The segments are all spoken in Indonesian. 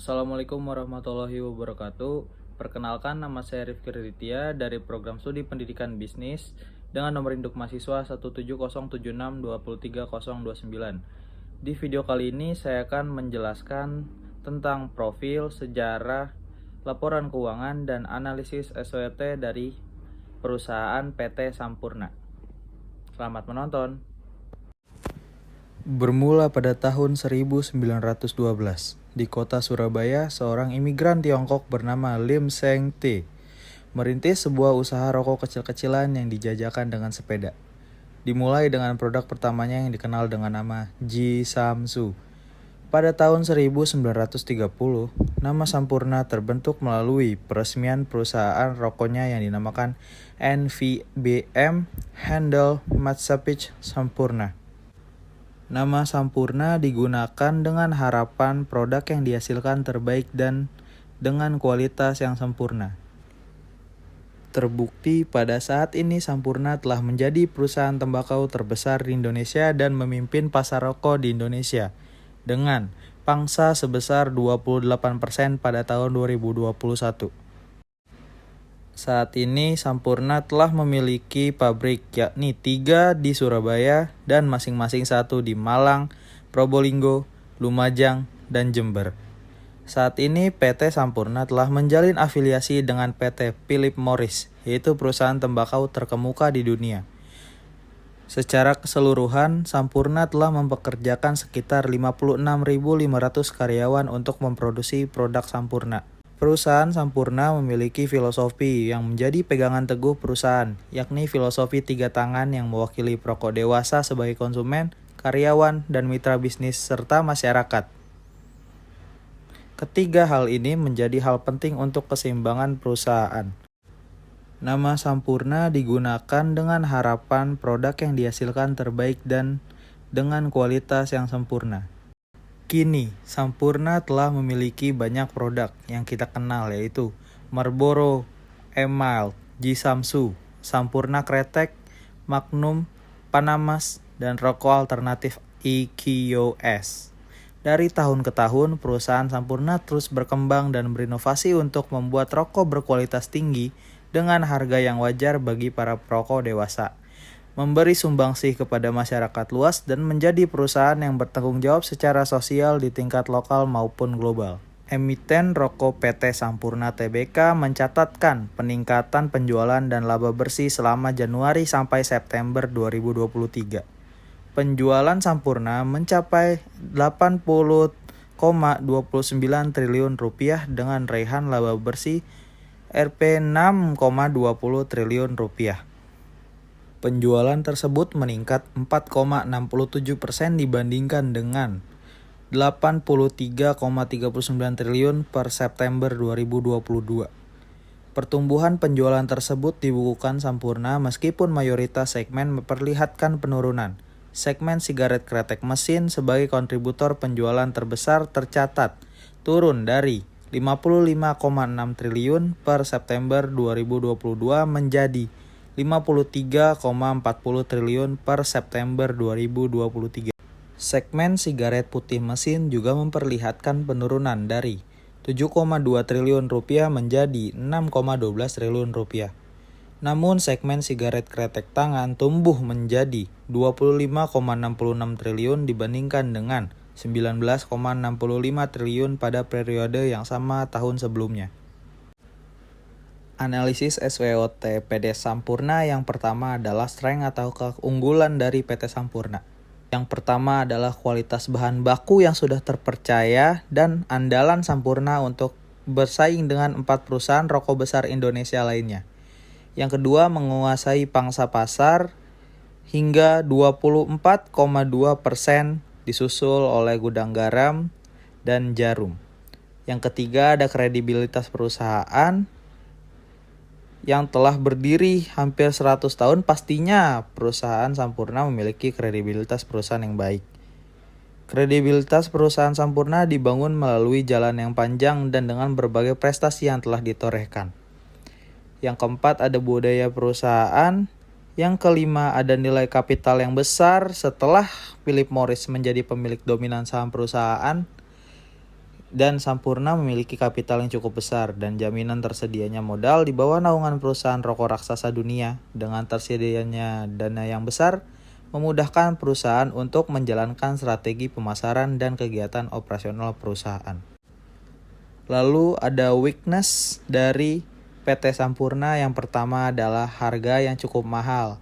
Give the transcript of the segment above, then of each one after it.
Assalamualaikum warahmatullahi wabarakatuh. Perkenalkan, nama saya Rifki Riditya dari Program Studi Pendidikan Bisnis dengan nomor induk mahasiswa 17076203029. Di video kali ini saya akan menjelaskan tentang profil, sejarah, laporan keuangan, dan analisis SWOT dari perusahaan PT Sampurna. Selamat menonton. Bermula pada tahun 1912, di kota Surabaya, seorang imigran Tiongkok bernama Lim Seng T merintis sebuah usaha rokok kecil-kecilan yang dijajakan dengan sepeda. Dimulai dengan produk pertamanya yang dikenal dengan nama Ji Samsu. Pada tahun 1930, nama Sampurna terbentuk melalui peresmian perusahaan rokoknya yang dinamakan NVBM Handel Matsapich Sampurna. Nama Sampurna digunakan dengan harapan produk yang dihasilkan terbaik dan dengan kualitas yang sempurna. Terbukti pada saat ini Sampurna telah menjadi perusahaan tembakau terbesar di Indonesia dan memimpin pasar rokok di Indonesia dengan pangsa sebesar 28% pada tahun 2021. Saat ini Sampurna telah memiliki pabrik yakni 3 di Surabaya dan masing-masing 1 di Malang, Probolinggo, Lumajang, dan Jember. Saat ini PT Sampurna telah menjalin afiliasi dengan PT Philip Morris, yaitu perusahaan tembakau terkemuka di dunia. Secara keseluruhan, Sampurna telah mempekerjakan sekitar 56.500 karyawan untuk memproduksi produk Sampurna. Perusahaan Sampurna memiliki filosofi yang menjadi pegangan teguh perusahaan, yakni filosofi 3 tangan yang mewakili perokok dewasa sebagai konsumen, karyawan, dan mitra bisnis, serta masyarakat. Ketiga hal ini menjadi hal penting untuk keseimbangan perusahaan. Nama Sampurna digunakan dengan harapan produk yang dihasilkan terbaik dan dengan kualitas yang sempurna. Kini, Sampurna telah memiliki banyak produk yang kita kenal, yaitu Marlboro, Emile, Ji Samsu, Sampurna Kretek, Magnum, Panamas, dan rokok alternatif IQOS. Dari tahun ke tahun, perusahaan Sampurna terus berkembang dan berinovasi untuk membuat rokok berkualitas tinggi dengan harga yang wajar bagi para perokok dewasa, memberi sumbangsih kepada masyarakat luas, dan menjadi perusahaan yang bertanggung jawab secara sosial di tingkat lokal maupun global. Emiten rokok PT Sampurna Tbk mencatatkan peningkatan penjualan dan laba bersih selama Januari sampai September 2023. Penjualan Sampurna mencapai 80,29 triliun rupiah dengan raihan laba bersih Rp 6,20 triliun rupiah. Penjualan tersebut meningkat 4,67% dibandingkan dengan 83,39 triliun per September 2022. Pertumbuhan penjualan tersebut dibukukan Sampurna meskipun mayoritas segmen memperlihatkan penurunan. Segmen sigaret kretek mesin sebagai kontributor penjualan terbesar tercatat turun dari 55,6 triliun per September 2022 menjadi 53,40 triliun per September 2023. Segmen sigaret putih mesin juga memperlihatkan penurunan dari 7,2 triliun rupiah menjadi 6,12 triliun rupiah. Namun segmen sigaret kretek tangan tumbuh menjadi 25,66 triliun dibandingkan dengan 19,65 triliun pada periode yang sama tahun sebelumnya. Analisis SWOT PT Sampurna yang pertama adalah strength atau keunggulan dari PT Sampurna. Yang pertama adalah kualitas bahan baku yang sudah terpercaya dan andalan Sampurna untuk bersaing dengan 4 perusahaan rokok besar Indonesia lainnya. Yang kedua, menguasai pangsa pasar hingga 24,2%, disusul oleh gudang garam dan jarum. Yang ketiga, ada kredibilitas perusahaan yang telah berdiri hampir 100 tahun. Pastinya perusahaan Sampurna memiliki kredibilitas perusahaan yang baik. Kredibilitas perusahaan Sampurna dibangun melalui jalan yang panjang dan dengan berbagai prestasi yang telah ditorehkan. Yang keempat, ada budaya perusahaan. Yang kelima, ada nilai kapital yang besar setelah Philip Morris menjadi pemilik dominan saham perusahaan. Dan Sampurna memiliki kapital yang cukup besar dan jaminan tersedianya modal di bawah naungan perusahaan rokok raksasa dunia. Dengan tersedianya dana yang besar, memudahkan perusahaan untuk menjalankan strategi pemasaran dan kegiatan operasional perusahaan. Lalu ada weakness dari PT Sampurna. Yang pertama adalah harga yang cukup mahal.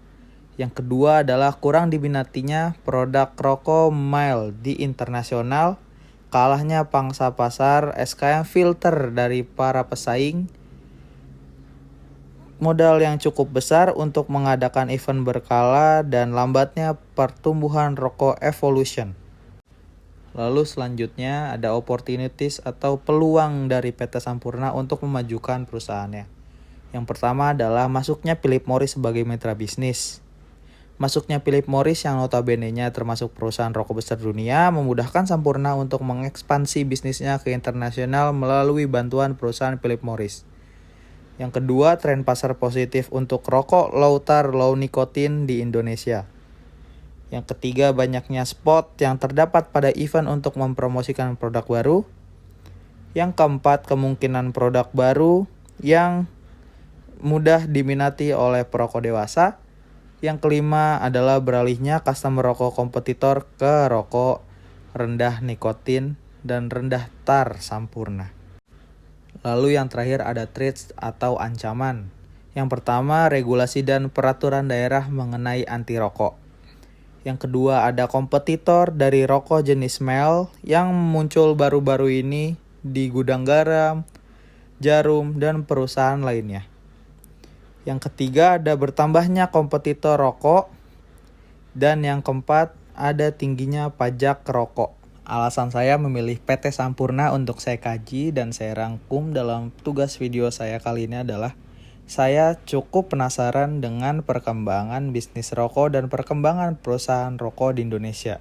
Yang kedua adalah kurang diminatinya produk rokok mild di internasional, kalahnya pangsa pasar SKM filter dari para pesaing, modal yang cukup besar untuk mengadakan event berkala, dan lambatnya pertumbuhan rokok evolution. Lalu selanjutnya ada opportunities atau peluang dari PT Sampurna untuk memajukan perusahaannya. Yang pertama adalah masuknya Philip Morris sebagai mitra bisnis. Masuknya Philip Morris yang notabene-nya termasuk perusahaan rokok besar dunia memudahkan Sampurna untuk mengekspansi bisnisnya ke internasional melalui bantuan perusahaan Philip Morris. Yang kedua, tren pasar positif untuk rokok low tar low nikotin di Indonesia. Yang ketiga, banyaknya spot yang terdapat pada event untuk mempromosikan produk baru. Yang keempat, kemungkinan produk baru yang mudah diminati oleh perokok dewasa. Yang kelima adalah beralihnya customer rokok kompetitor ke rokok rendah nikotin dan rendah tar Sampurna. Lalu yang terakhir ada threats atau ancaman. Yang pertama, regulasi dan peraturan daerah mengenai anti rokok. Yang kedua, ada kompetitor dari rokok jenis mel yang muncul baru-baru ini di gudang garam, jarum, dan perusahaan lainnya. Yang ketiga, ada bertambahnya kompetitor rokok. Dan yang keempat, ada tingginya pajak rokok. Alasan saya memilih PT Sampurna untuk saya kaji dan saya rangkum dalam tugas video saya kali ini adalah saya cukup penasaran dengan perkembangan bisnis rokok dan perkembangan perusahaan rokok di Indonesia.